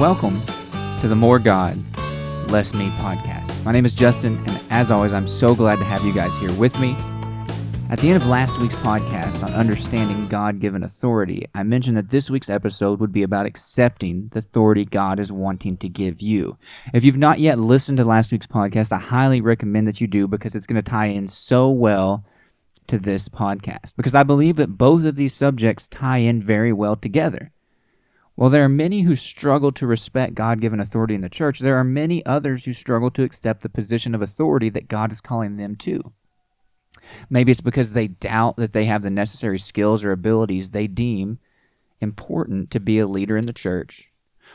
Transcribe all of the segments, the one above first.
Welcome to the More God, Less Me podcast. My name is Justin, and as always, I'm so glad to have you guys here with me. At the end of last week's podcast on understanding God-given authority, I mentioned that this week's episode would be about accepting the authority God is wanting to give you. If you've not yet listened to last week's podcast, I highly recommend that you do because it's going to tie in so well to this podcast, because I believe that both of these subjects tie in very well together. While there are many who struggle to respect God-given authority in the church, there are many others who struggle to accept the position of authority that God is calling them to. Maybe it's because they doubt that they have the necessary skills or abilities they deem important to be a leader in the church.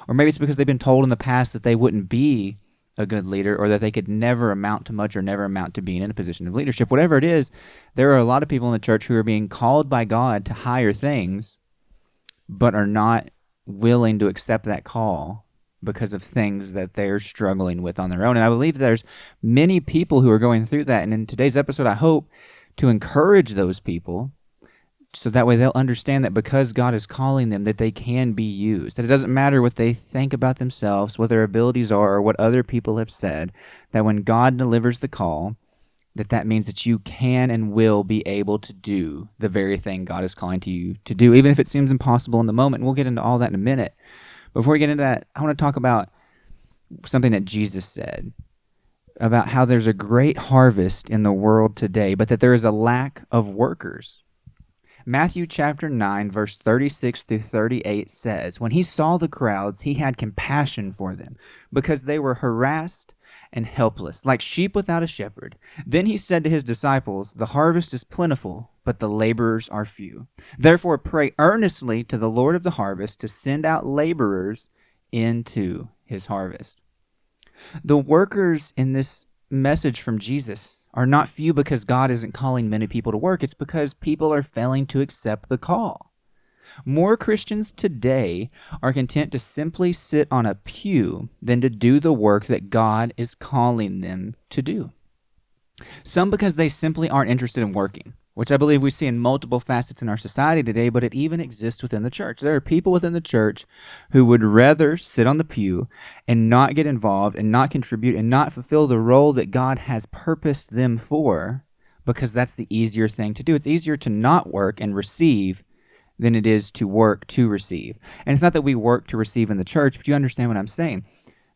Or maybe it's because they've been told in the past that they wouldn't be a good leader, or that they could never amount to much or never amount to being in a position of leadership. Whatever it is, there are a lot of people in the church who are being called by God to higher things, but are not willing to accept that call because of things that they're struggling with on their own. And I believe there's many people who are going through that. And in today's episode, I hope to encourage those people so that way they'll understand that because God is calling them, that they can be used. That it doesn't matter what they think about themselves, what their abilities are, or what other people have said, that when God delivers the call, that means that you can and will be able to do the very thing God is calling to you to do, even if it seems impossible in the moment. And we'll get into all that in a minute. Before we get into that, I want to talk about something that Jesus said about how there's a great harvest in the world today, but that there is a lack of workers. Matthew chapter 9, verse 36 through 38 says, "When he saw the crowds, he had compassion for them, because they were harassed and helpless, like sheep without a shepherd. Then he said to his disciples, 'The harvest is plentiful, but the laborers are few. Therefore pray earnestly to the Lord of the harvest to send out laborers into his harvest.'" The workers in this message from Jesus are not few because God isn't calling many people to work. It's because people are failing to accept the call. More Christians today are content to simply sit on a pew than to do the work that God is calling them to do. Some because they simply aren't interested in working, which I believe we see in multiple facets in our society today, but it even exists within the church. There are people within the church who would rather sit on the pew and not get involved and not contribute and not fulfill the role that God has purposed them for, because that's the easier thing to do. It's easier to not work and receive than it is to work to receive. And it's not that we work to receive in the church, but you understand what I'm saying.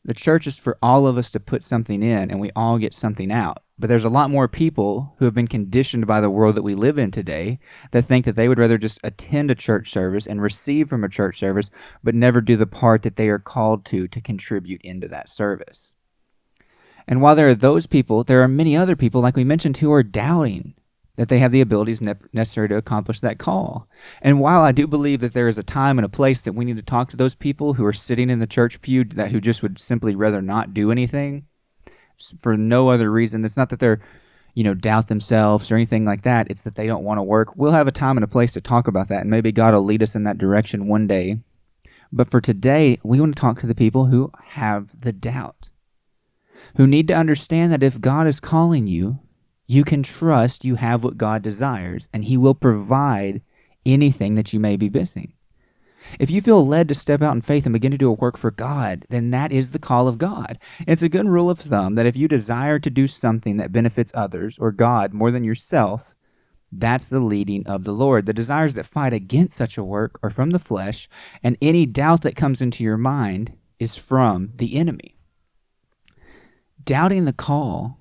The church is for all of us to put something in, and we all get something out. But there's a lot more people who have been conditioned by the world that we live in today that think that they would rather just attend a church service and receive from a church service, but never do the part that they are called to contribute into that service. And while there are those people, there are many other people, like we mentioned, who are doubting that they have the abilities necessary to accomplish that call. And while I do believe that there is a time and a place that we need to talk to those people who are sitting in the church pew who just would simply rather not do anything for no other reason, it's not that they're, doubt themselves or anything like that. It's that they don't want to work. We'll have a time and a place to talk about that, and maybe God will lead us in that direction one day. But for today, we want to talk to the people who have the doubt, who need to understand that if God is calling you, you can trust you have what God desires, and he will provide anything that you may be missing. If you feel led to step out in faith and begin to do a work for God, then that is the call of God. It's a good rule of thumb that if you desire to do something that benefits others or God more than yourself, that's the leading of the Lord. The desires that fight against such a work are from the flesh, and any doubt that comes into your mind is from the enemy. Doubting the call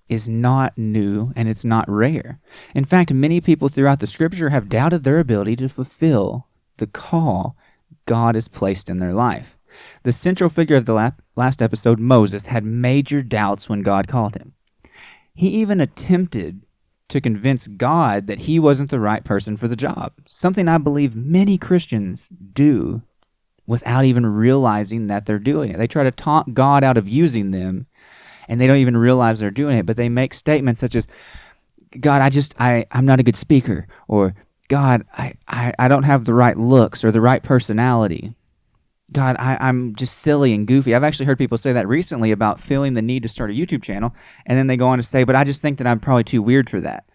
is not new, and it's not rare. In fact, many people throughout the scripture have doubted their ability to fulfill the call God has placed in their life. The central figure of the last episode, Moses, had major doubts when God called him. He even attempted to convince God that he wasn't the right person for the job, something I believe many Christians do without even realizing that they're doing it. They try to talk God out of using them, and they don't even realize they're doing it, but they make statements such as, "God, I'm not a good speaker," or "God, I don't have the right looks or the right personality. God, I'm just silly and goofy." I've actually heard people say that recently about feeling the need to start a YouTube channel, and then they go on to say, "But I just think that I'm probably too weird for that."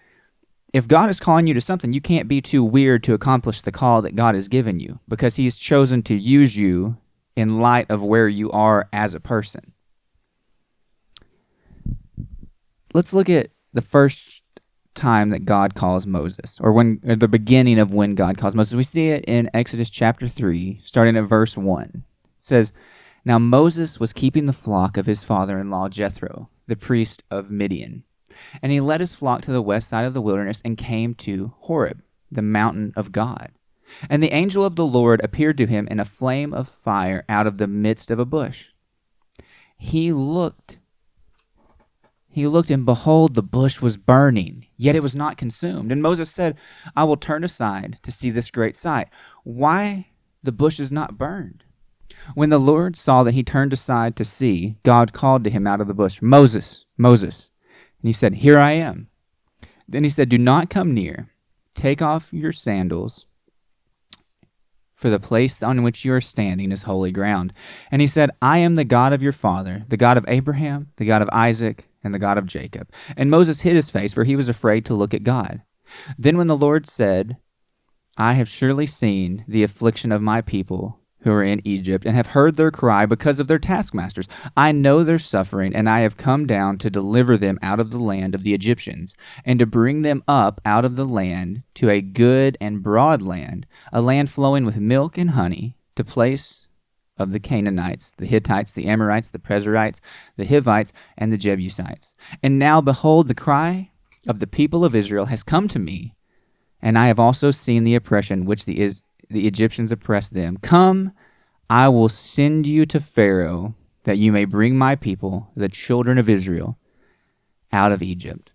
If God is calling you to something, you can't be too weird to accomplish the call that God has given you, because he's chosen to use you in light of where you are as a person. Let's look at the first time that God calls Moses, or the beginning of when God calls Moses. We see it in Exodus chapter 3, starting at verse 1. It says, "Now Moses was keeping the flock of his father-in-law Jethro, the priest of Midian. And he led his flock to the west side of the wilderness and came to Horeb, the mountain of God. And the angel of the Lord appeared to him in a flame of fire out of the midst of a bush. He looked, and behold, the bush was burning, yet it was not consumed. And Moses said, I will turn aside to see this great sight. Why the bush is not burned? When the Lord saw that he turned aside to see, God called to him out of the bush, Moses, Moses. And he said, Here I am. Then he said, Do not come near. Take off your sandals, for the place on which you are standing is holy ground. And he said, I am the God of your father, the God of Abraham, the God of Isaac, and the God of Jacob. And Moses hid his face, for he was afraid to look at God. Then when the Lord said, I have surely seen the affliction of my people who are in Egypt, and have heard their cry because of their taskmasters. I know their suffering, and I have come down to deliver them out of the land of the Egyptians, and to bring them up out of the land to a good and broad land, a land flowing with milk and honey, to place of the Canaanites, the Hittites, the Amorites, the Perizzites, the Hivites, and the Jebusites. And now, behold, the cry of the people of Israel has come to me, and I have also seen the oppression which the Egyptians oppressed them. Come, I will send you to Pharaoh, that you may bring my people, the children of Israel, out of Egypt.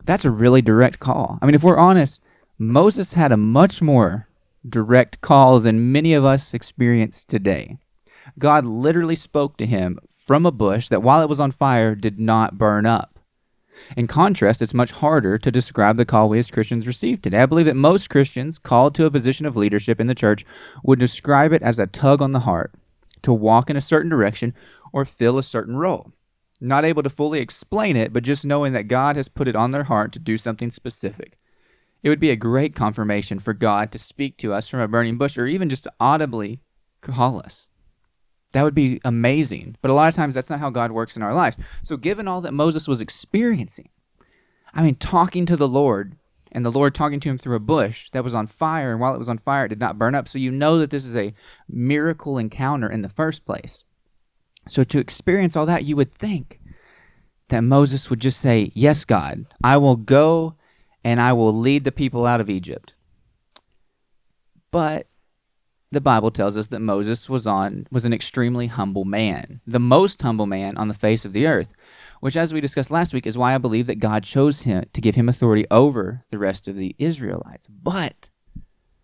That's a really direct call. I mean, if we're honest, Moses had a much more direct call than many of us experience today. God literally spoke to him from a bush that, while it was on fire, did not burn up. In contrast, it's much harder to describe the call we as Christians receive today. I believe that most Christians called to a position of leadership in the church would describe it as a tug on the heart to walk in a certain direction or fill a certain role. Not able to fully explain it, but just knowing that God has put it on their heart to do something specific. It would be a great confirmation for God to speak to us from a burning bush, or even just to audibly call us. That would be amazing. But a lot of times that's not how God works in our lives. So given all that Moses was experiencing, talking to the Lord, and the Lord talking to him through a bush that was on fire, and while it was on fire, it did not burn up. So you know that this is a miracle encounter in the first place. So to experience all that, you would think that Moses would just say, Yes, God, I will go and I will lead the people out of Egypt. But the Bible tells us that Moses was an extremely humble man, the most humble man on the face of the earth, which, as we discussed last week, is why I believe that God chose him to give him authority over the rest of the Israelites. But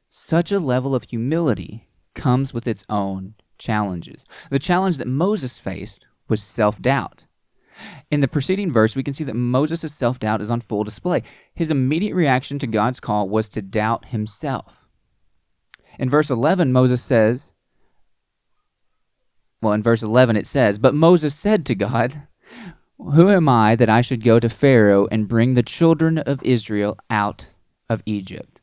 such a level of humility comes with its own challenges. The challenge that Moses faced was self-doubt. In the preceding verse, we can see that Moses' self-doubt is on full display. His immediate reaction to God's call was to doubt himself. In verse 11, in verse 11 it says, But Moses said to God, Who am I that I should go to Pharaoh and bring the children of Israel out of Egypt?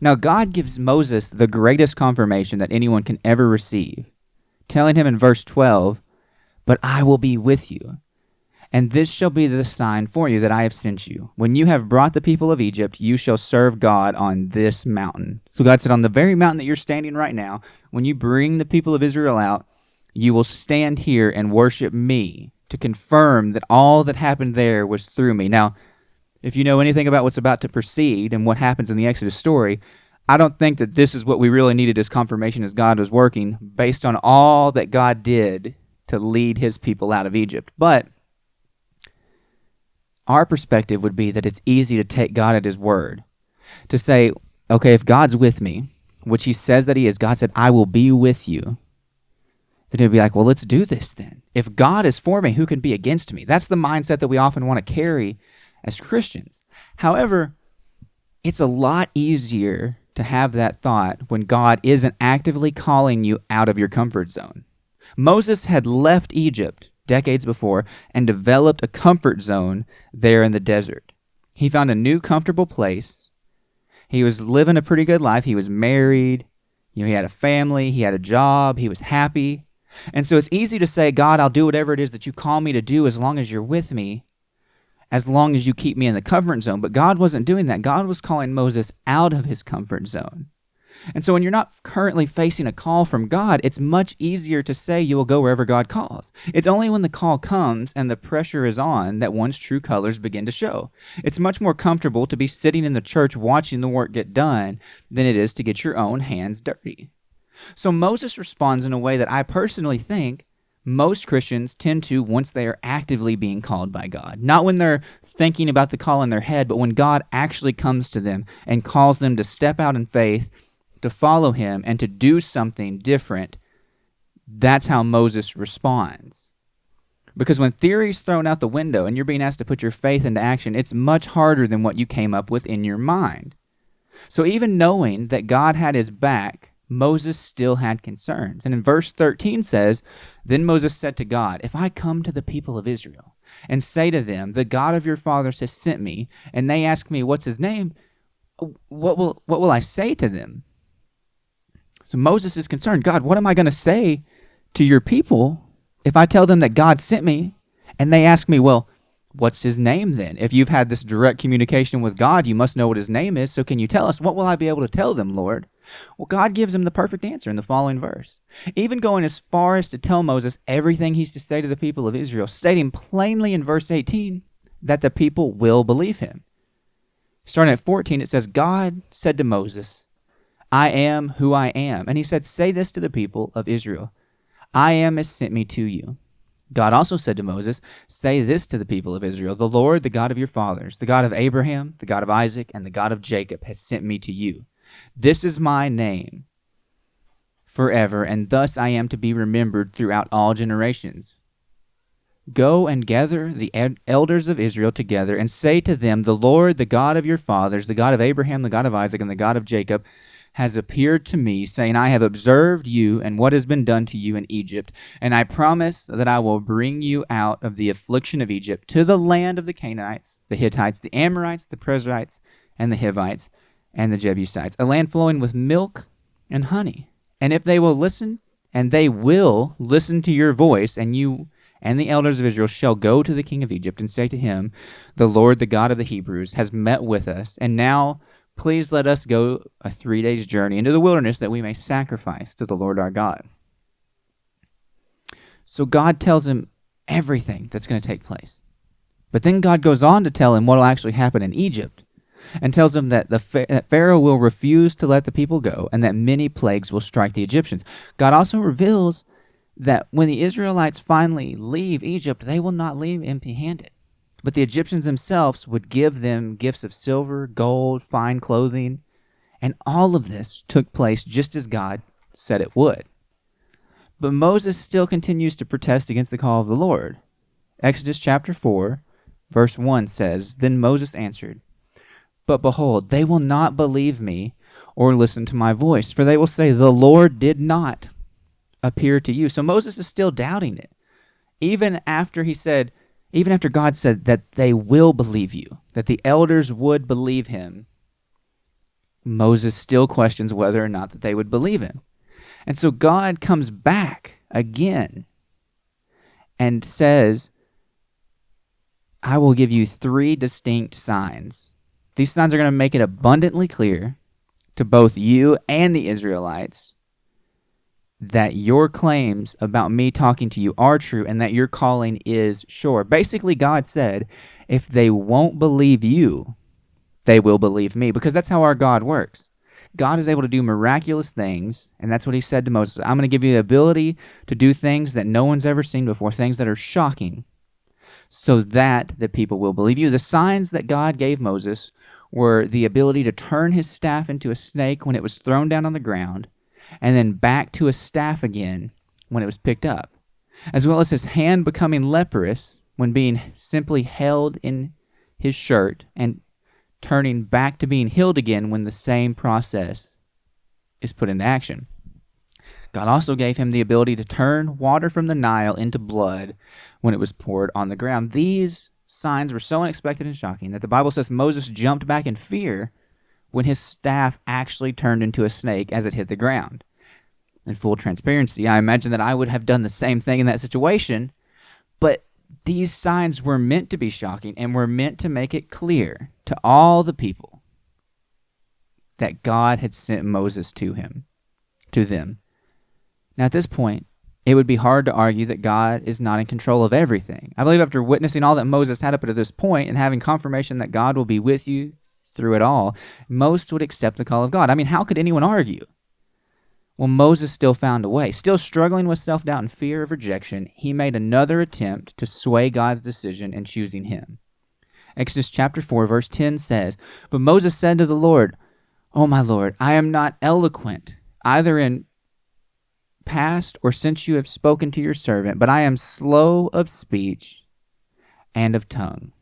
Now God gives Moses the greatest confirmation that anyone can ever receive, telling him in verse 12, But I will be with you, and this shall be the sign for you that I have sent you. When you have brought the people of Egypt, you shall serve God on this mountain. So God said, on the very mountain that you're standing right now, when you bring the people of Israel out, you will stand here and worship me to confirm that all that happened there was through me. Now, if you know anything about what's about to proceed and what happens in the Exodus story, I don't think that this is what we really needed as confirmation as God was working based on all that God did to lead his people out of Egypt. But our perspective would be that it's easy to take God at his word, to say, okay, if God's with me, which he says that he is, God said, I will be with you, then it'd be like, well, let's do this then. If God is for me, who can be against me? That's the mindset that we often want to carry as Christians. However, it's a lot easier to have that thought when God isn't actively calling you out of your comfort zone. Moses had left Egypt decades before and developed a comfort zone there in the desert. He found a new comfortable place. He was living a pretty good life. He was married. He had a family, he had a job, he was happy. And so it's easy to say, God, I'll do whatever it is that you call me to do as long as you're with me, as long as you keep me in the comfort zone. But God wasn't doing that. God was calling Moses out of his comfort zone. And so when you're not currently facing a call from God, it's much easier to say you will go wherever God calls. It's only when the call comes and the pressure is on that one's true colors begin to show. It's much more comfortable to be sitting in the church watching the work get done than it is to get your own hands dirty. So Moses responds in a way that I personally think most Christians tend to once they are actively being called by God. Not when they're thinking about the call in their head, but when God actually comes to them and calls them to step out in faith, to follow him, and to do something different. That's how Moses responds. Because when theory is thrown out the window and you're being asked to put your faith into action, it's much harder than what you came up with in your mind. So even knowing that God had his back, Moses still had concerns. And in verse 13 says, Then Moses said to God, If I come to the people of Israel and say to them, The God of your fathers has sent me, and they ask me, What's his name? What will I say to them? So Moses is concerned, God, what am I going to say to your people if I tell them that God sent me and they ask me, well, what's his name then? If you've had this direct communication with God, you must know what his name is. So can you tell us? What will I be able to tell them, Lord? Well, God gives him the perfect answer in the following verse, even going as far as to tell Moses everything he's to say to the people of Israel, stating plainly in verse 18 that the people will believe him. Starting at 14, it says, God said to Moses, I am who I am. And he said, Say this to the people of Israel. I am has sent me to you. God also said to Moses, Say this to the people of Israel. The Lord, the God of your fathers, the God of Abraham, the God of Isaac, and the God of Jacob has sent me to you. This is my name forever, and thus I am to be remembered throughout all generations. Go and gather the elders of Israel together and say to them, The Lord, the God of your fathers, the God of Abraham, the God of Isaac, and the God of Jacob, has appeared to me, saying, I have observed you and what has been done to you in Egypt, and I promise that I will bring you out of the affliction of Egypt to the land of the Canaanites, the Hittites, the Amorites, the Perizzites, and the Hivites, and the Jebusites, a land flowing with milk and honey. And if they will listen, and they will listen to your voice, and you and the elders of Israel shall go to the king of Egypt and say to him, The Lord, the God of the Hebrews, has met with us, and now please let us go a 3 days' journey into the wilderness that we may sacrifice to the Lord our God. So God tells him everything that's going to take place. But then God goes on to tell him what will actually happen in Egypt, and tells him that that Pharaoh will refuse to let the people go, and that many plagues will strike the Egyptians. God also reveals that when the Israelites finally leave Egypt, they will not leave empty-handed. But the Egyptians themselves would give them gifts of silver, gold, fine clothing, and all of this took place just as God said it would. But Moses still continues to protest against the call of the Lord. Exodus chapter 4, verse 1 says, Then Moses answered, But behold, they will not believe me or listen to my voice, for they will say, The Lord did not appear to you. So Moses is still doubting it. Even after God said that they will believe you, that the elders would believe him, Moses still questions whether or not that they would believe him. And so God comes back again and says, I will give you 3 distinct signs. These signs are going to make it abundantly clear to both you and the Israelites that your claims about me talking to you are true and that your calling is sure. Basically, God said, if they won't believe you, they will believe me, because that's how our God works. God is able to do miraculous things, and that's what he said to Moses. I'm going to give you the ability to do things that no one's ever seen before, things that are shocking, so that the people will believe you. The signs that God gave Moses were the ability to turn his staff into a snake when it was thrown down on the ground, and then back to a staff again when it was picked up, as well as his hand becoming leprous when being simply held in his shirt and turning back to being healed again when the same process is put into action. God also gave him the ability to turn water from the Nile into blood when it was poured on the ground. These signs were so unexpected and shocking that the Bible says Moses jumped back in fear when his staff actually turned into a snake as it hit the ground. In full transparency, I imagine that I would have done the same thing in that situation, but these signs were meant to be shocking and were meant to make it clear to all the people that God had sent Moses to them. Now, at this point, it would be hard to argue that God is not in control of everything. I believe after witnessing all that Moses had up to this point and having confirmation that God will be with you through it all, most would accept the call of God. I mean, how could anyone argue? Well, Moses still found a way. Still struggling with self-doubt and fear of rejection, he made another attempt to sway God's decision in choosing him. Exodus chapter 4, verse 10 says, "But Moses said to the Lord, 'Oh, my Lord, I am not eloquent, either in past or since you have spoken to your servant, but I am slow of speech and of tongue.'"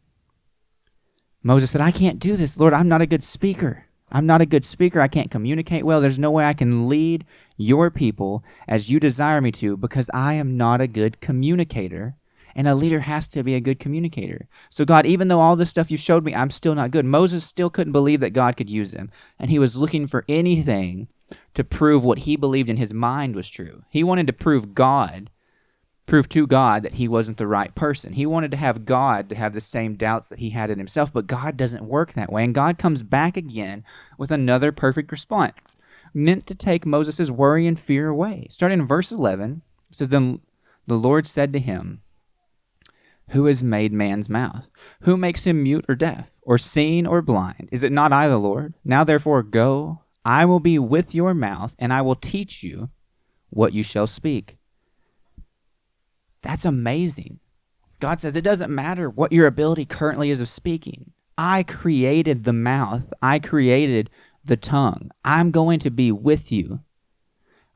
Moses said, "I can't do this, Lord. I'm not a good speaker. I can't communicate well. There's no way I can lead your people as you desire me to because I am not a good communicator. And a leader has to be a good communicator. So God, even though all this stuff you showed me, I'm still not good." Moses still couldn't believe that God could use him. And he was looking for anything to prove what he believed in his mind was true. He wanted to prove to God that he wasn't the right person. He wanted to have God to have the same doubts that he had in himself, but God doesn't work that way. And God comes back again with another perfect response, meant to take Moses' worry and fear away. Starting in verse 11, it says, "Then the Lord said to him, 'Who has made man's mouth? Who makes him mute or deaf, or seeing or blind? Is it not I, the Lord? Now therefore go, I will be with your mouth, and I will teach you what you shall speak.'" That's amazing. God says it doesn't matter what your ability currently is of speaking. I created the mouth. I created the tongue. I'm going to be with you.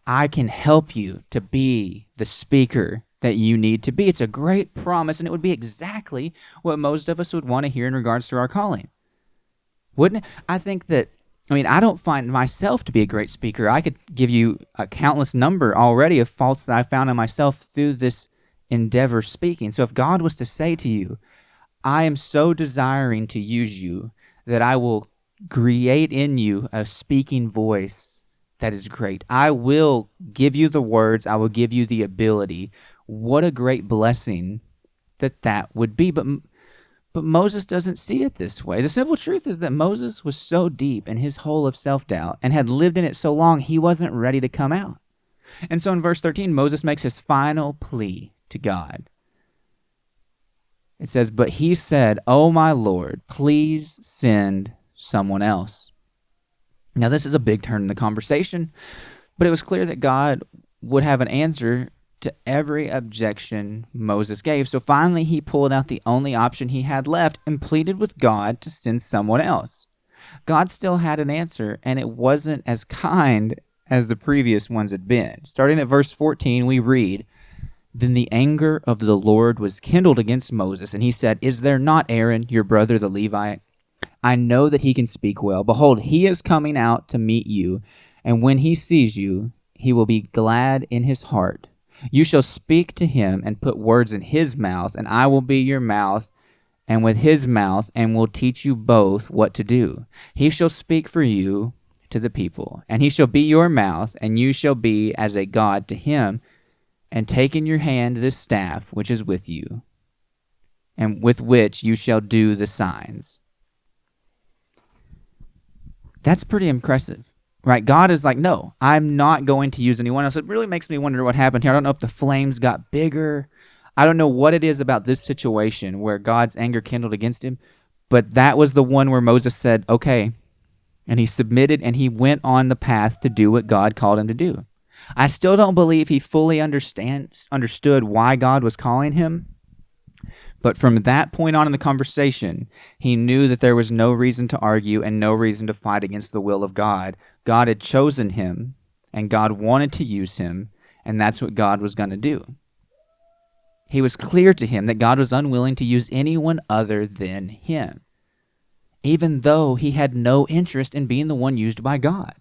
I can help you to be the speaker that you need to be. It's a great promise, and it would be exactly what most of us would want to hear in regards to our calling. Wouldn't it? I don't find myself to be a great speaker. I could give you a countless number already of faults that I found in myself through this endeavor speaking. So if God was to say to you, "I am so desiring to use you that I will create in you a speaking voice that is great. I will give you the words. I will give you the ability." What a great blessing that would be. But Moses doesn't see it this way. The simple truth is that Moses was so deep in his hole of self-doubt and had lived in it so long, he wasn't ready to come out. And so in verse 13, Moses makes his final plea to God. It says, "But he said, 'Oh, my Lord, please send someone else.'" Now, this is a big turn in the conversation, but it was clear that God would have an answer to every objection Moses gave. So finally, he pulled out the only option he had left and pleaded with God to send someone else. God still had an answer, and it wasn't as kind as the previous ones had been. Starting at verse 14, we read, "Then the anger of the Lord was kindled against Moses, and he said, 'Is there not Aaron, your brother the Levite? I know that he can speak well. Behold, he is coming out to meet you, and when he sees you, he will be glad in his heart. You shall speak to him and put words in his mouth, and I will be your mouth and with his mouth, and will teach you both what to do. He shall speak for you to the people, and he shall be your mouth, and you shall be as a God to him. And take in your hand this staff which is with you, and with which you shall do the signs." That's pretty impressive, right? God is like, "No, I'm not going to use anyone else." It really makes me wonder what happened here. I don't know if the flames got bigger. I don't know what it is about this situation where God's anger kindled against him, but that was the one where Moses said, "Okay," and he submitted and he went on the path to do what God called him to do. I still don't believe he fully understood why God was calling him, but from that point on in the conversation, he knew that there was no reason to argue and no reason to fight against the will of God. God had chosen him, and God wanted to use him, and that's what God was going to do. He was clear to him that God was unwilling to use anyone other than him, even though he had no interest in being the one used by God.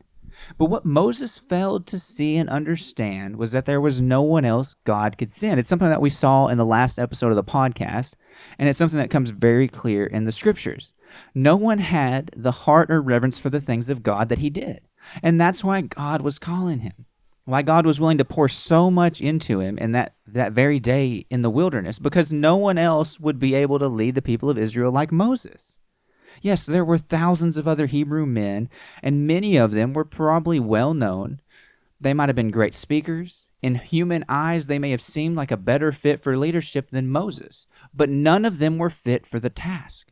But what Moses failed to see and understand was that there was no one else God could send. It's something that we saw in the last episode of the podcast, and it's something that comes very clear in the scriptures. No one had the heart or reverence for the things of God that he did. And that's why God was calling him. Why God was willing to pour so much into him in that very day in the wilderness, because no one else would be able to lead the people of Israel like Moses. Yes, there were thousands of other Hebrew men, and many of them were probably well known. They might have been great speakers. In human eyes, they may have seemed like a better fit for leadership than Moses, but none of them were fit for the task.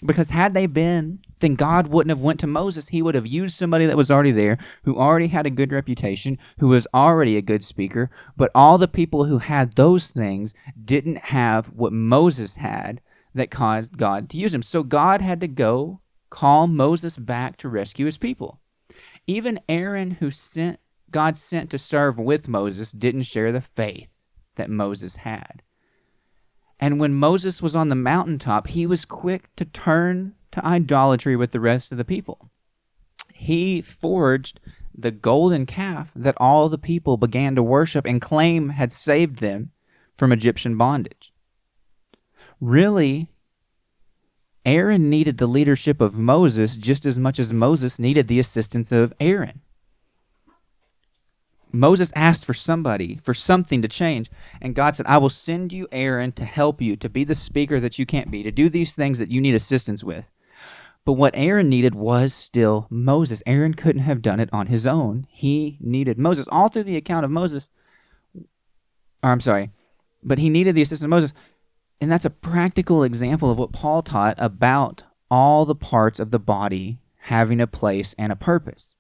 Because had they been, then God wouldn't have went to Moses. He would have used somebody that was already there, who already had a good reputation, who was already a good speaker. But all the people who had those things didn't have what Moses had that caused God to use him. So God had to go call Moses back to rescue his people. Even Aaron, who God sent to serve with Moses, didn't share the faith that Moses had. And when Moses was on the mountaintop, he was quick to turn to idolatry with the rest of the people. He forged the golden calf that all the people began to worship and claim had saved them from Egyptian bondage. Really, Aaron needed the leadership of Moses just as much as Moses needed the assistance of Aaron. Moses asked for something to change, and God said, I will send you Aaron to help you, to be the speaker that you can't be, to do these things that you need assistance with. But what Aaron needed was still Moses. Aaron couldn't have done it on his own. He needed Moses. All through the account of Moses, but he needed the assistance of Moses. And that's a practical example of what Paul taught about all the parts of the body having a place and a purpose.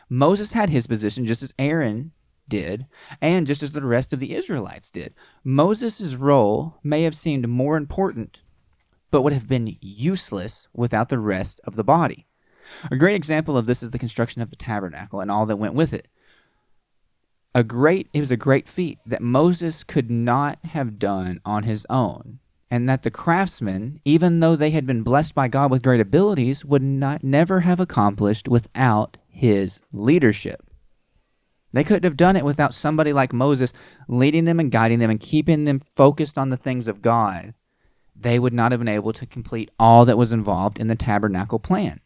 Moses had his position just as Aaron did, and just as the rest of the Israelites did. Moses' role may have seemed more important, but would have been useless without the rest of the body. A great example of this is the construction of the tabernacle and all that went with it. It was a great feat that Moses could not have done on his own, and that the craftsmen, even though they had been blessed by God with great abilities, would never have accomplished without his leadership. They couldn't have done it without somebody like Moses leading them and guiding them and keeping them focused on the things of God. They would not have been able to complete all that was involved in the tabernacle plan.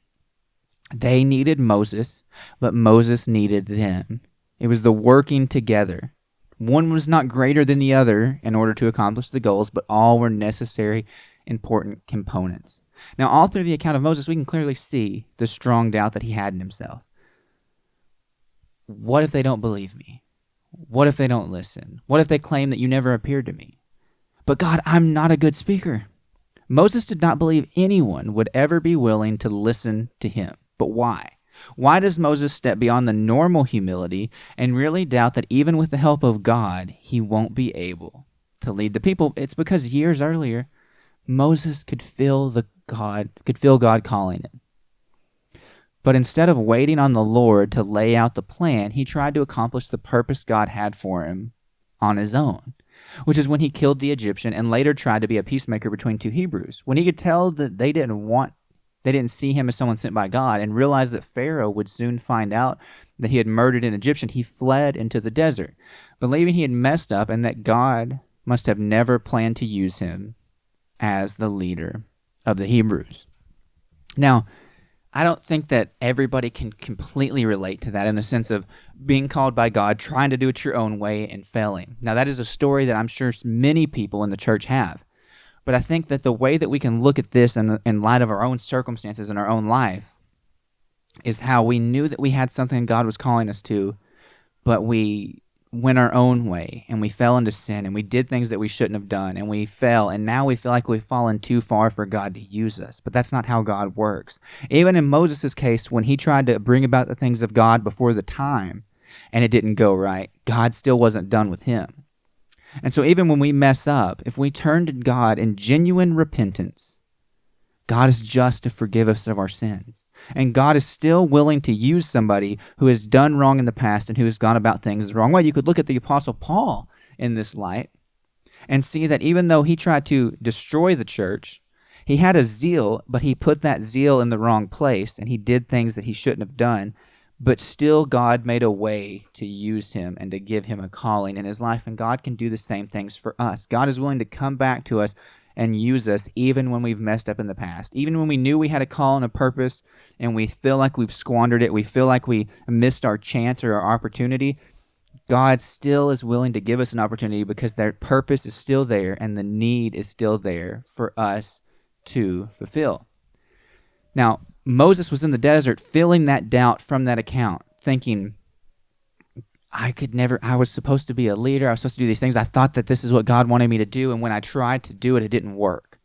They needed Moses, but Moses needed them. It was the working together. One was not greater than the other in order to accomplish the goals, but all were necessary, important components. Now, all through the account of Moses, we can clearly see the strong doubt that he had in himself. What if they don't believe me? What if they don't listen? What if they claim that you never appeared to me? But God, I'm not a good speaker. Moses did not believe anyone would ever be willing to listen to him. But why? Why does Moses step beyond the normal humility and really doubt that even with the help of God, he won't be able to lead the people? It's because years earlier, Moses could feel God calling him. But instead of waiting on the Lord to lay out the plan, he tried to accomplish the purpose God had for him on his own, which is when he killed the Egyptian and later tried to be a peacemaker between two Hebrews. When he could tell that they didn't see him as someone sent by God, and realized that Pharaoh would soon find out that he had murdered an Egyptian, he fled into the desert, believing he had messed up and that God must have never planned to use him as the leader of the Hebrews. Now, I don't think that everybody can completely relate to that in the sense of being called by God, trying to do it your own way, and failing. Now, that is a story that I'm sure many people in the church have. But I think that the way that we can look at this in light of our own circumstances in our own life is how we knew that we had something God was calling us to, but we went our own way, and we fell into sin, and we did things that we shouldn't have done, and we fell, and now we feel like we've fallen too far for God to use us. But that's not how God works. Even in Moses' case, when he tried to bring about the things of God before the time, and it didn't go right, God still wasn't done with him. And so even when we mess up, if we turn to God in genuine repentance, God is just to forgive us of our sins. And God is still willing to use somebody who has done wrong in the past and who has gone about things the wrong way. You could look at the Apostle Paul in this light and see that even though he tried to destroy the church, he had a zeal, but he put that zeal in the wrong place, and he did things that he shouldn't have done. But still, God made a way to use him and to give him a calling in his life, and God can do the same things for us. God is willing to come back to us and use us even when we've messed up in the past. Even when we knew we had a call and a purpose and we feel like we've squandered it, we feel like we missed our chance or our opportunity, God still is willing to give us an opportunity because that purpose is still there and the need is still there for us to fulfill. Now, Moses was in the desert feeling that doubt from that account, thinking, I was supposed to be a leader. I was supposed to do these things. I thought that this is what God wanted me to do. And when I tried to do it, it didn't work.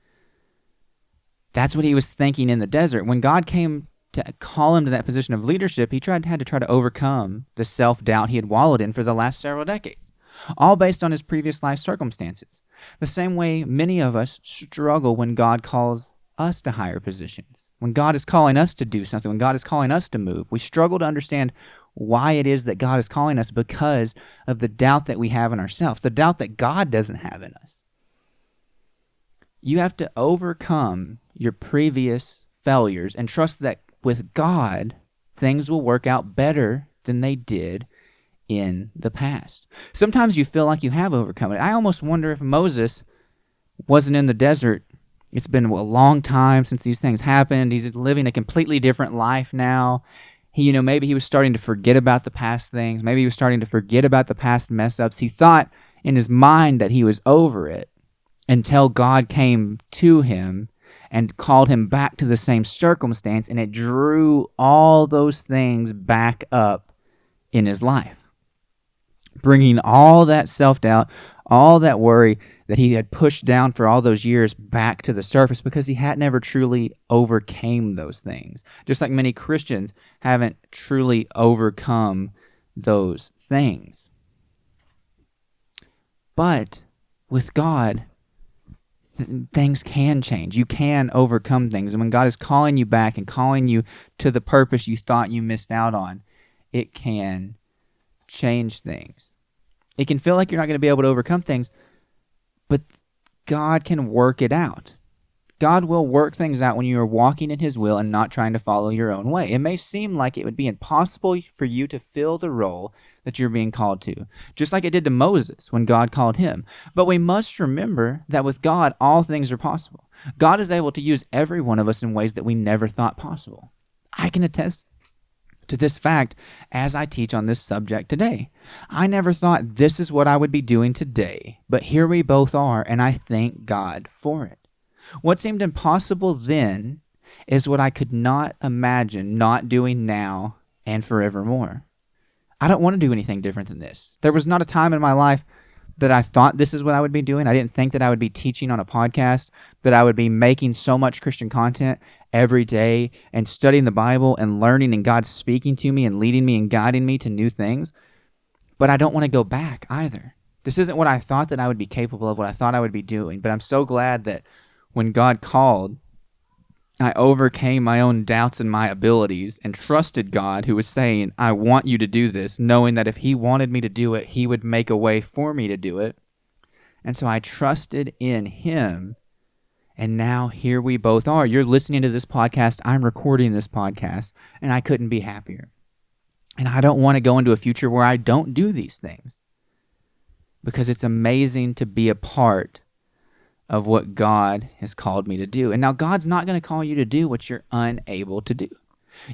That's what he was thinking in the desert. When God came to call him to that position of leadership, he had to try to overcome the self-doubt he had wallowed in for the last several decades, all based on his previous life circumstances. The same way many of us struggle when God calls us to higher positions. When God is calling us to do something, when God is calling us to move, we struggle to understand why it is that God is calling us because of the doubt that we have in ourselves, the doubt that God doesn't have in us. You have to overcome your previous failures and trust that with God, things will work out better than they did in the past. Sometimes you feel like you have overcome it. I almost wonder if Moses wasn't in the desert. It's been a long time since these things happened. He's living a completely different life now. Maybe he was starting to forget about the past things. Maybe he was starting to forget about the past mess-ups. He thought in his mind that he was over it until God came to him and called him back to the same circumstance, and it drew all those things back up in his life, bringing all that self-doubt, all that worry that he had pushed down for all those years back to the surface because he had never truly overcame those things. Just like many Christians haven't truly overcome those things. But with God, things can change. You can overcome things. And when God is calling you back and calling you to the purpose you thought you missed out on, it can change things. It can feel like you're not going to be able to overcome things, but God can work it out. God will work things out when you are walking in His will and not trying to follow your own way. It may seem like it would be impossible for you to fill the role that you're being called to, just like it did to Moses when God called him. But we must remember that with God, all things are possible. God is able to use every one of us in ways that we never thought possible. I can attest to this fact as I teach on this subject today. I never thought this is what I would be doing today, but here we both are, and I thank God for it. What seemed impossible then is what I could not imagine not doing now and forevermore. I don't want to do anything different than this. There was not a time in my life that I thought this is what I would be doing. I didn't think that I would be teaching on a podcast, that I would be making so much Christian content every day and studying the Bible and learning and God speaking to me and leading me and guiding me to new things. But I don't want to go back either. This isn't what I thought that I would be capable of, what I thought I would be doing. But I'm so glad that when God called, I overcame my own doubts and my abilities and trusted God, who was saying, I want you to do this, knowing that if He wanted me to do it, He would make a way for me to do it. And so I trusted in Him, and now here we both are. You're listening to this podcast, I'm recording this podcast, and I couldn't be happier. And I don't want to go into a future where I don't do these things, because it's amazing to be a part of what God has called me to do. And now God's not going to call you to do what you're unable to do.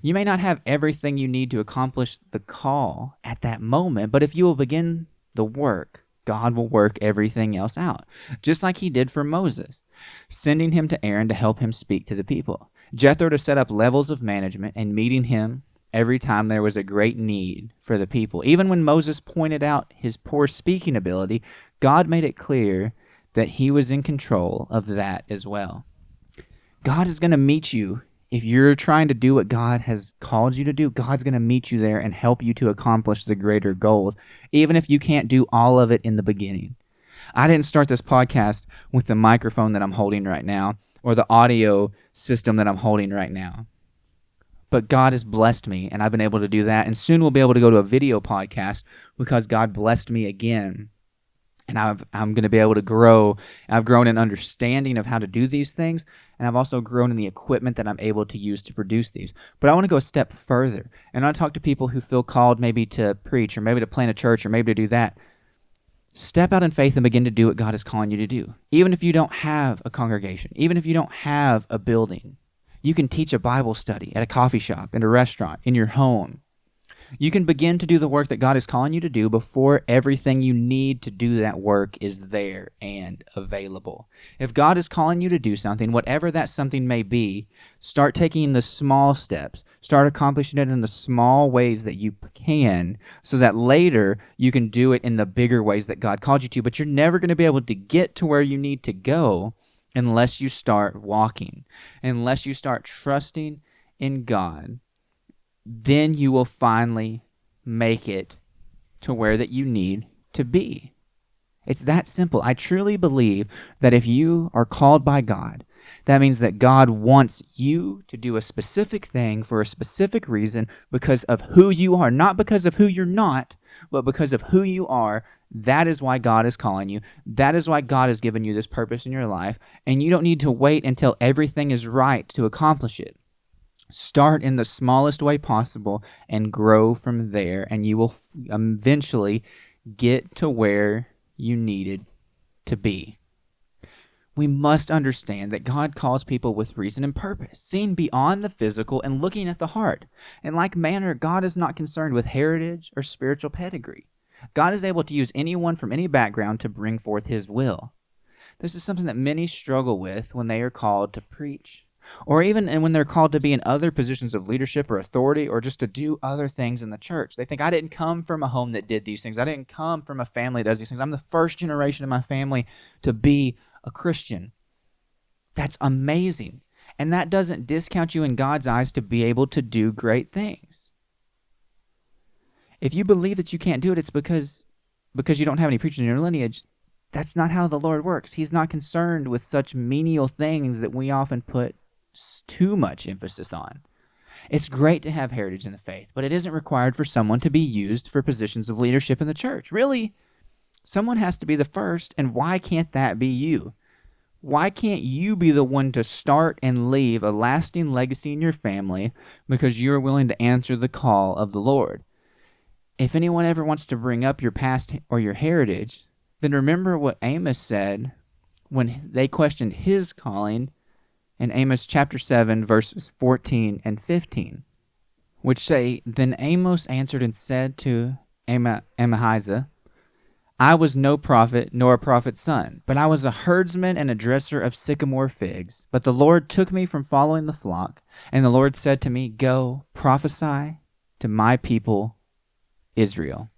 You may not have everything you need to accomplish the call at that moment, but if you will begin the work, God will work everything else out, just like He did for Moses, sending him to Aaron to help him speak to the people, Jethro to set up levels of management, and meeting him every time there was a great need for the people. Even when Moses pointed out his poor speaking ability, God made it clear that He was in control of that as well. God is going to meet you. If you're trying to do what God has called you to do, God's going to meet you there and help you to accomplish the greater goals, even if you can't do all of it in the beginning. I didn't start this podcast with the microphone that I'm holding right now or the audio system that I'm holding right now. But God has blessed me, and I've been able to do that. And soon we'll be able to go to a video podcast because God blessed me again. And I'm going to be able to grow. I've grown in understanding of how to do these things, and I've also grown in the equipment that I'm able to use to produce these. But I want to go a step further, and I want to talk to people who feel called maybe to preach or maybe to plant a church or maybe to do that. Step out in faith and begin to do what God is calling you to do. Even if you don't have a congregation, even if you don't have a building, you can teach a Bible study at a coffee shop, in a restaurant, in your home. You can begin to do the work that God is calling you to do before everything you need to do that work is there and available. If God is calling you to do something, whatever that something may be, start taking the small steps. Start accomplishing it in the small ways that you can, so that later you can do it in the bigger ways that God called you to. But you're never going to be able to get to where you need to go unless you start walking, unless you start trusting in God. Then you will finally make it to where that you need to be. It's that simple. I truly believe that if you are called by God, that means that God wants you to do a specific thing for a specific reason because of who you are, not because of who you're not, but because of who you are. That is why God is calling you. That is why God has given you this purpose in your life, and you don't need to wait until everything is right to accomplish it. Start in the smallest way possible and grow from there, and you will eventually get to where you needed to be. We must understand that God calls people with reason and purpose, seeing beyond the physical and looking at the heart. In like manner, God is not concerned with heritage or spiritual pedigree. God is able to use anyone from any background to bring forth His will. This is something that many struggle with when they are called to preach, or even when they're called to be in other positions of leadership or authority, or just to do other things in the church. They think, I didn't come from a home that did these things. I didn't come from a family that does these things. I'm the first generation in my family to be a Christian. That's amazing. And that doesn't discount you in God's eyes to be able to do great things. If you believe that you can't do it, it's because you don't have any preachers in your lineage. That's not how the Lord works. He's not concerned with such menial things that we often put too much emphasis on. It's great to have heritage in the faith, but it isn't required for someone to be used for positions of leadership in the church. Really, someone has to be the first, and why can't that be you? Why can't you be the one to start and leave a lasting legacy in your family because you're willing to answer the call of the Lord? If anyone ever wants to bring up your past or your heritage, then remember what Amos said when they questioned his calling in Amos chapter 7, verses 14 and 15, which say, Then Amos answered and said to Amaziah, I was no prophet nor a prophet's son, but I was a herdsman and a dresser of sycamore figs. But the Lord took me from following the flock, and the Lord said to me, Go, prophesy to my people Israel.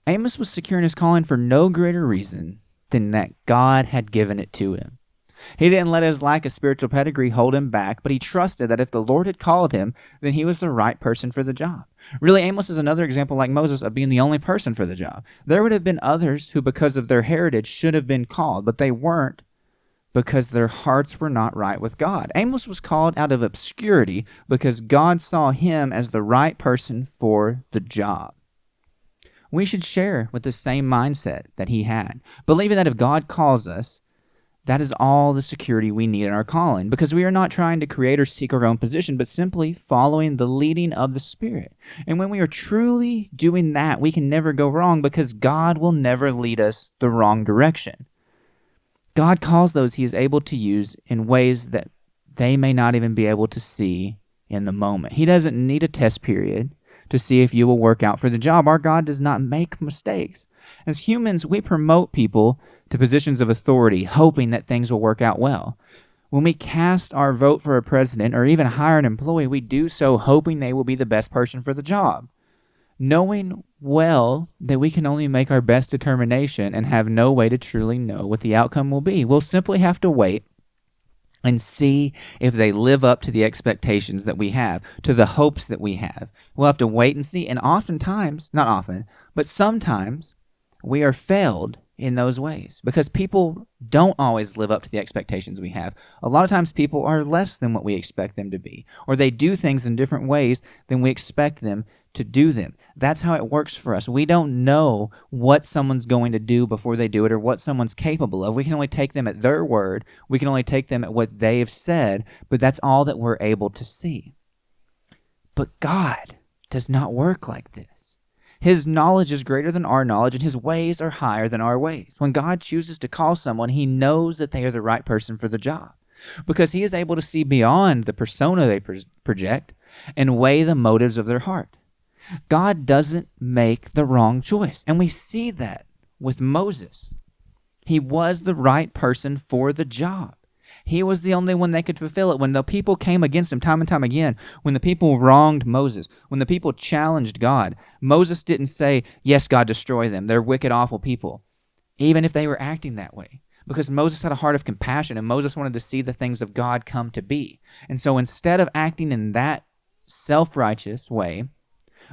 Amos was secure in his calling for no greater reason than that God had given it to him. He didn't let his lack of spiritual pedigree hold him back, but he trusted that if the Lord had called him, then he was the right person for the job. Really, Amos is another example, like Moses, of being the only person for the job. There would have been others who, because of their heritage, should have been called, but they weren't because their hearts were not right with God. Amos was called out of obscurity because God saw him as the right person for the job. We should share with the same mindset that he had, believing that if God calls us, that is all the security we need in our calling, because we are not trying to create or seek our own position, but simply following the leading of the Spirit. And when we are truly doing that, we can never go wrong, because God will never lead us the wrong direction. God calls those He is able to use in ways that they may not even be able to see in the moment. He doesn't need a test period to see if you will work out for the job. Our God does not make mistakes. As humans, we promote people to positions of authority, hoping that things will work out well. When we cast our vote for a president or even hire an employee, we do so hoping they will be the best person for the job, knowing well that we can only make our best determination and have no way to truly know what the outcome will be. We'll simply have to wait and see if they live up to the expectations that we have, to the hopes that we have. We'll have to wait and see, and oftentimes, not often, but sometimes, we are failed in those ways because people don't always live up to the expectations we have. A lot of times people are less than what we expect them to be, or they do things in different ways than we expect them to do them. That's how it works for us. We don't know what someone's going to do before they do it or what someone's capable of. We can only take them at their word. We can only take them at what they have said, but that's all that we're able to see. But God does not work like this. His knowledge is greater than our knowledge, and his ways are higher than our ways. When God chooses to call someone, he knows that they are the right person for the job because he is able to see beyond the persona they project and weigh the motives of their heart. God doesn't make the wrong choice, and we see that with Moses. He was the right person for the job. He was the only one that could fulfill it. When the people came against him time and time again, when the people wronged Moses, when the people challenged God, Moses didn't say, yes, God, destroy them. They're wicked, awful people, even if they were acting that way. Because Moses had a heart of compassion, and Moses wanted to see the things of God come to be. And so instead of acting in that self-righteous way,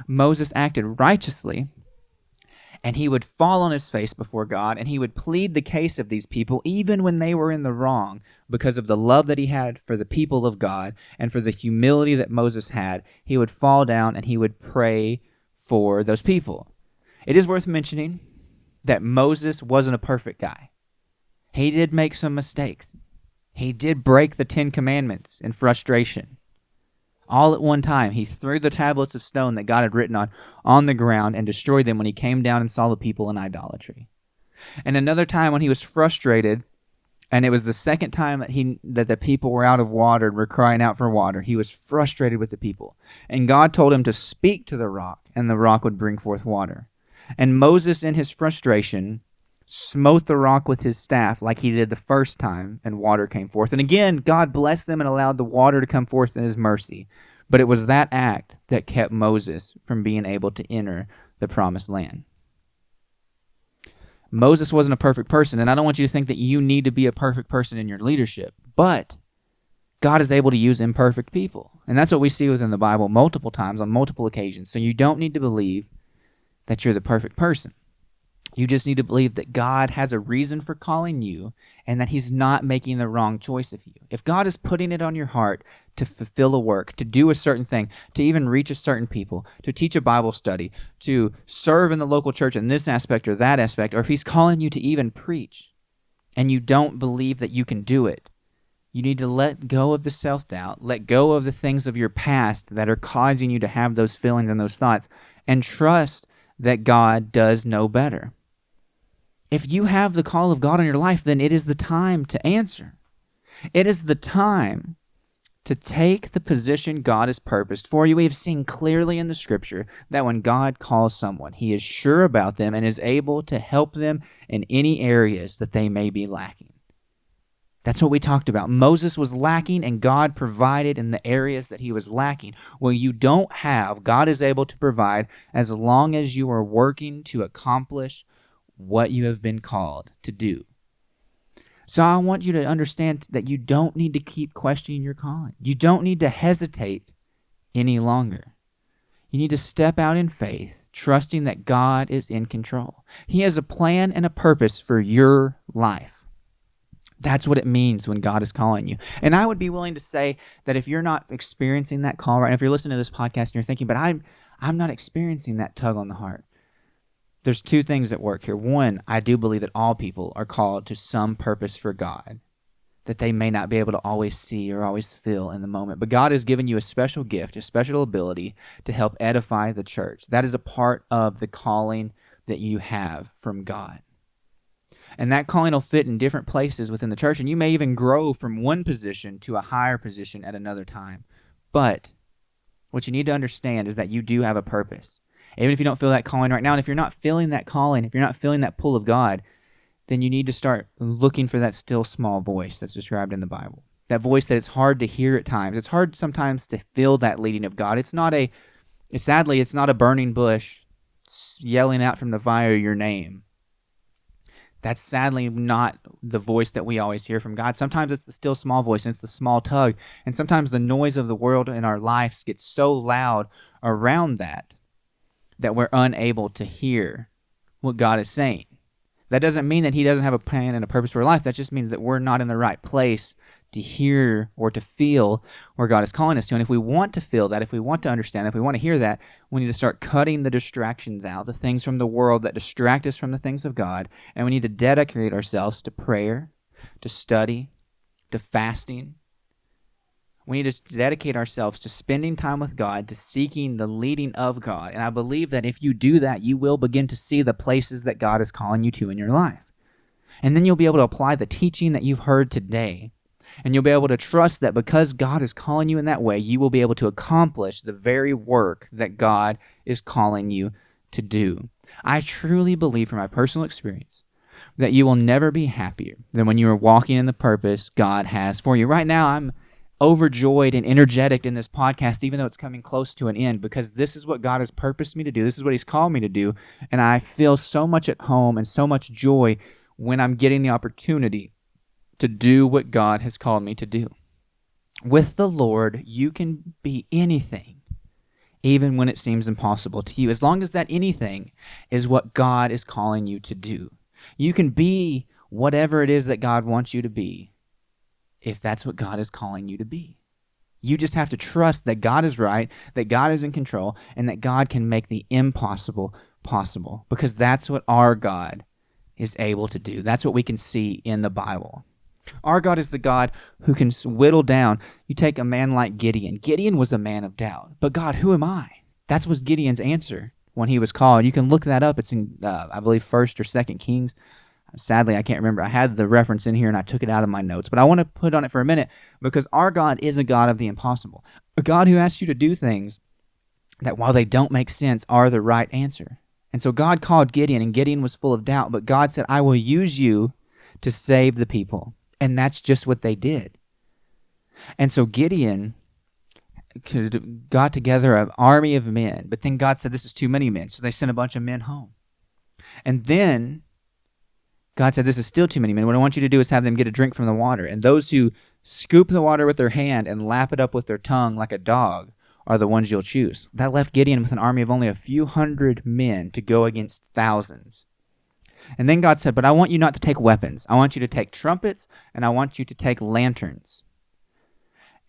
Moses acted righteously, and he would fall on his face before God, and he would plead the case of these people even when they were in the wrong, because of the love that he had for the people of God and for the humility that Moses had. He would fall down and he would pray for those people. It is worth mentioning that Moses wasn't a perfect guy. He did make some mistakes. He did break the 10 Commandments in frustration. All at one time, he threw the tablets of stone that God had written on the ground and destroyed them when he came down and saw the people in idolatry. And another time when he was frustrated, and it was the second time that the people were out of water and were crying out for water, he was frustrated with the people. And God told him to speak to the rock, and the rock would bring forth water. And Moses, in his frustration, smote the rock with his staff like he did the first time, and water came forth. And again, God blessed them and allowed the water to come forth in his mercy. But it was that act that kept Moses from being able to enter the promised land. Moses wasn't a perfect person, and I don't want you to think that you need to be a perfect person in your leadership, but God is able to use imperfect people. And that's what we see within the Bible multiple times on multiple occasions. So you don't need to believe that you're the perfect person. You just need to believe that God has a reason for calling you and that he's not making the wrong choice of you. If God is putting it on your heart to fulfill a work, to do a certain thing, to even reach a certain people, to teach a Bible study, to serve in the local church in this aspect or that aspect, or if he's calling you to even preach and you don't believe that you can do it, you need to let go of the self-doubt, let go of the things of your past that are causing you to have those feelings and those thoughts, and trust that God does know better. If you have the call of God on your life, then it is the time to answer. It is the time to take the position God has purposed for you. We have seen clearly in the scripture that when God calls someone, he is sure about them and is able to help them in any areas that they may be lacking. That's what we talked about. Moses was lacking, and God provided in the areas that he was lacking. Well, you don't have, God is able to provide as long as you are working to accomplish what you have been called to do. So I want you to understand that you don't need to keep questioning your calling. You don't need to hesitate any longer. You need to step out in faith, trusting that God is in control. He has a plan and a purpose for your life. That's what it means when God is calling you. And I would be willing to say that if you're not experiencing that call right now, if you're listening to this podcast and you're thinking, but I'm not experiencing that tug on the heart, there's two things at work here. One, I do believe that all people are called to some purpose for God that they may not be able to always see or always feel in the moment. But God has given you a special gift, a special ability to help edify the church. That is a part of the calling that you have from God. And that calling will fit in different places within the church, and you may even grow from one position to a higher position at another time. But what you need to understand is that you do have a purpose. Even if you don't feel that calling right now, and if you're not feeling that calling, if you're not feeling that pull of God, then you need to start looking for that still small voice that's described in the Bible. That voice that it's hard to hear at times. It's hard sometimes to feel that leading of God. Sadly, it's not a burning bush yelling out from the fire your name. That's sadly not the voice that we always hear from God. Sometimes it's the still small voice, and it's the small tug. And sometimes the noise of the world in our lives gets so loud around that we're unable to hear what God is saying. That doesn't mean that he doesn't have a plan and a purpose for our life. That just means that we're not in the right place to hear or to feel where God is calling us to. And if we want to feel that, if we want to understand, if we want to hear that, we need to start cutting the distractions out, the things from the world that distract us from the things of God. And we need to dedicate ourselves to prayer, to study, to fasting, We need to dedicate ourselves to spending time with God, to seeking the leading of God. And I believe that if you do that, you will begin to see the places that God is calling you to in your life. And then you'll be able to apply the teaching that you've heard today. And you'll be able to trust that because God is calling you in that way, you will be able to accomplish the very work that God is calling you to do. I truly believe from my personal experience that you will never be happier than when you are walking in the purpose God has for you. Right now, I'm overjoyed and energetic in this podcast, even though it's coming close to an end, because this is what God has purposed me to do. This is what He's called me to do. And I feel so much at home and so much joy when I'm getting the opportunity to do what God has called me to do. With the Lord, you can be anything, even when it seems impossible to you, as long as that anything is what God is calling you to do. You can be whatever it is that God wants you to be, if that's what God is calling you to be. You just have to trust that God is right, that God is in control, and that God can make the impossible possible, because that's what our God is able to do. That's what we can see in the Bible. Our God is the God who can whittle down. You take a man like Gideon. Gideon was a man of doubt. But God, who am I? That was Gideon's answer when he was called. You can look that up. It's in, I believe, 1st or 2nd Kings. Sadly, I can't remember. I had the reference in here and I took it out of my notes. But I want to put on it for a minute because our God is a God of the impossible. A God who asks you to do things that, while they don't make sense, are the right answer. And so God called Gideon, and Gideon was full of doubt. But God said, I will use you to save the people. And that's just what they did. And so Gideon got together an army of men. But then God said, this is too many men. So they sent a bunch of men home. And then God said, this is still too many men. What I want you to do is have them get a drink from the water. And those who scoop the water with their hand and lap it up with their tongue like a dog are the ones you'll choose. That left Gideon with an army of only a few hundred men to go against thousands. And then God said, but I want you not to take weapons. I want you to take trumpets, and I want you to take lanterns.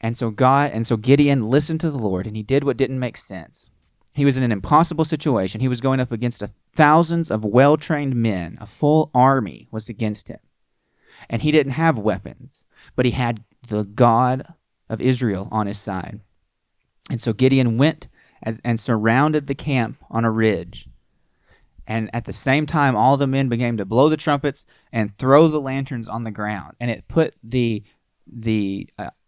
And so Gideon listened to the Lord, and he did what didn't make sense. He was in an impossible situation. He was going up against thousands of well-trained men. A full army was against him. And he didn't have weapons, but he had the God of Israel on his side. And so Gideon went and surrounded the camp on a ridge. And at the same time, all the men began to blow the trumpets and throw the lanterns on the ground. And it put the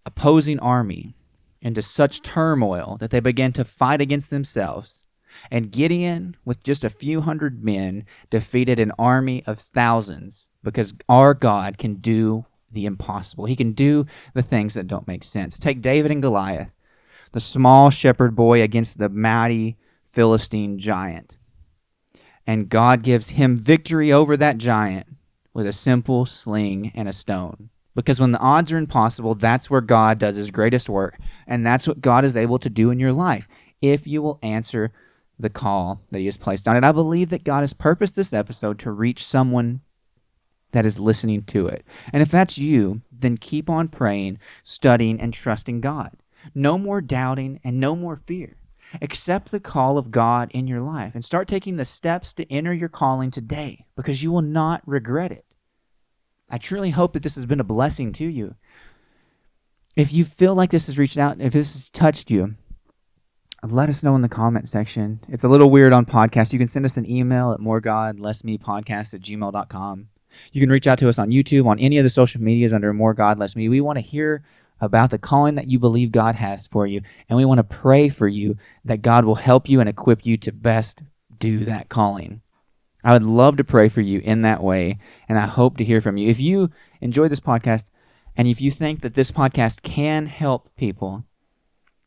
opposing army into such turmoil that they began to fight against themselves. And Gideon, with just a few hundred men, defeated an army of thousands, because our God can do the impossible. He can do the things that don't make sense. Take David and Goliath, the small shepherd boy against the mighty Philistine giant. And God gives him victory over that giant with a simple sling and a stone. Because when the odds are impossible, that's where God does his greatest work. And that's what God is able to do in your life, if you will answer the call that he has placed on it. I believe that God has purposed this episode to reach someone that is listening to it. And if that's you, then keep on praying, studying, and trusting God. No more doubting and no more fear. Accept the call of God in your life and start taking the steps to enter your calling today, because you will not regret it. I truly hope that this has been a blessing to you. If you feel like this has reached out, if this has touched you, let us know in the comment section. It's a little weird on podcasts. You can send us an email at MoreGodlessmepodcast@gmail.com. You can reach out to us on YouTube, on any of the social medias under More God Less Me. We want to hear about the calling that you believe God has for you, and we want to pray for you that God will help you and equip you to best do that calling. I would love to pray for you in that way, and I hope to hear from you. If you enjoy this podcast, and if you think that this podcast can help people,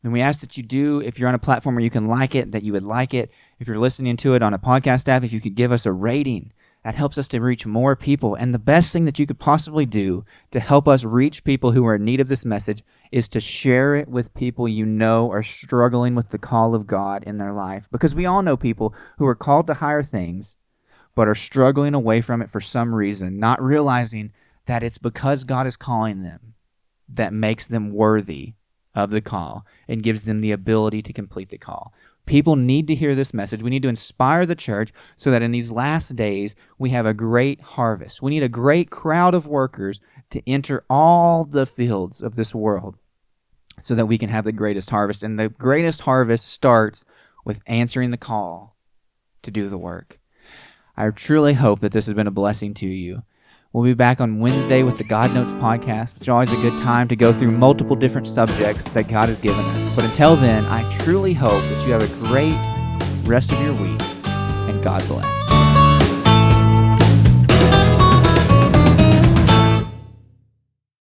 then we ask that you do. If you're on a platform where you can like it, that you would like it. If you're listening to it on a podcast app, if you could give us a rating, that helps us to reach more people. And the best thing that you could possibly do to help us reach people who are in need of this message is to share it with people you know are struggling with the call of God in their life. Because we all know people who are called to higher things, but are struggling away from it for some reason, not realizing that it's because God is calling them that makes them worthy of the call and gives them the ability to complete the call. People need to hear this message. We need to inspire the church so that in these last days we have a great harvest. We need a great crowd of workers to enter all the fields of this world. so that we can have the greatest harvest. And the greatest harvest starts with answering the call to do the work. I truly hope that this has been a blessing to you. We'll be back on Wednesday with the God Notes podcast, which is always a good time to go through multiple different subjects that God has given us. But until then, I truly hope that you have a great rest of your week, and God bless.